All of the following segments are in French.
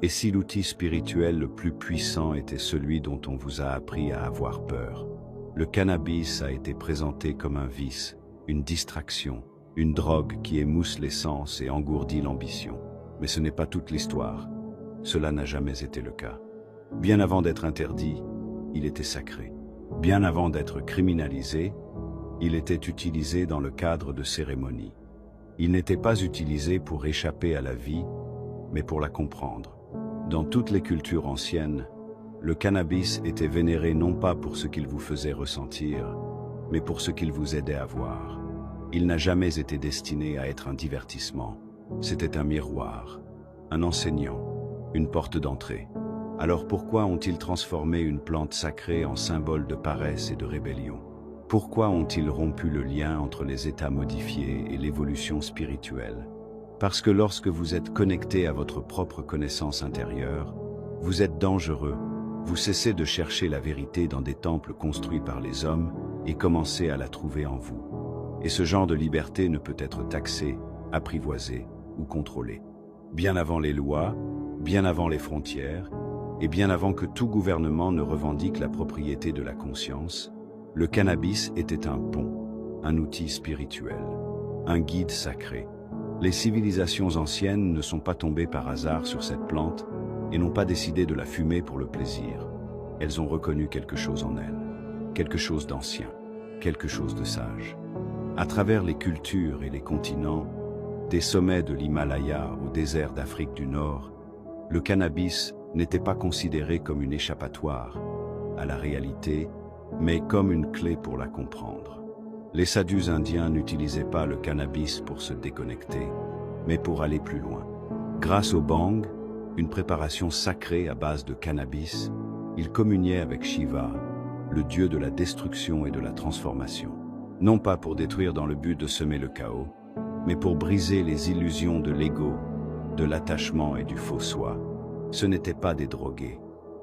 Et si l'outil spirituel le plus puissant était celui dont on vous a appris à avoir peur? Le cannabis a été présenté comme un vice, une distraction, une drogue qui émousse les sens et engourdit l'ambition. Mais ce n'est pas toute l'histoire. Cela n'a jamais été le cas. Bien avant d'être interdit, il était sacré. Bien avant d'être criminalisé, il était utilisé dans le cadre de cérémonies. Il n'était pas utilisé pour échapper à la vie, mais pour la comprendre. Dans toutes les cultures anciennes, le cannabis était vénéré non pas pour ce qu'il vous faisait ressentir, mais pour ce qu'il vous aidait à voir. Il n'a jamais été destiné à être un divertissement. C'était un miroir, un enseignant, une porte d'entrée. Alors pourquoi ont-ils transformé une plante sacrée en symbole de paresse et de rébellion? Pourquoi ont-ils rompu le lien entre les états modifiés et l'évolution spirituelle? Parce que lorsque vous êtes connecté à votre propre connaissance intérieure, vous êtes dangereux. Vous cessez de chercher la vérité dans des temples construits par les hommes et commencez à la trouver en vous. Et ce genre de liberté ne peut être taxé, apprivoisé ou contrôlé. Bien avant les lois, bien avant les frontières, et bien avant que tout gouvernement ne revendique la propriété de la conscience, le cannabis était un pont, un outil spirituel, un guide sacré. Les civilisations anciennes ne sont pas tombées par hasard sur cette plante et n'ont pas décidé de la fumer pour le plaisir. Elles ont reconnu quelque chose en elle, quelque chose d'ancien, quelque chose de sage. À travers les cultures et les continents, des sommets de l'Himalaya au désert d'Afrique du Nord, le cannabis n'était pas considéré comme une échappatoire à la réalité, mais comme une clé pour la comprendre. Les sadhus indiens n'utilisaient pas le cannabis pour se déconnecter, mais pour aller plus loin. Grâce au bang, une préparation sacrée à base de cannabis, ils communiaient avec Shiva, le dieu de la destruction et de la transformation. Non pas pour détruire dans le but de semer le chaos, mais pour briser les illusions de l'ego, de l'attachement et du faux soi. Ce n'étaient pas des drogués,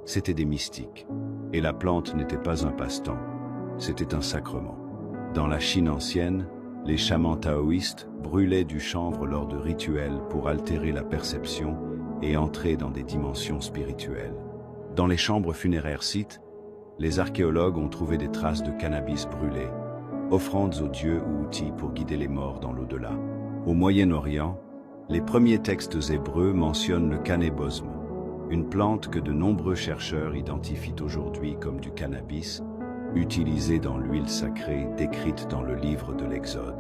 c'étaient des mystiques. Et la plante n'était pas un passe-temps, c'était un sacrement. Dans la Chine ancienne, les chamans taoïstes brûlaient du chanvre lors de rituels pour altérer la perception et entrer dans des dimensions spirituelles. Dans les chambres funéraires scythes, les archéologues ont trouvé des traces de cannabis brûlé, offrandes aux dieux ou outils pour guider les morts dans l'au-delà. Au Moyen-Orient, les premiers textes hébreux mentionnent le cannabosme, une plante que de nombreux chercheurs identifient aujourd'hui comme du cannabis, utilisée dans l'huile sacrée décrite dans le livre de l'Exode.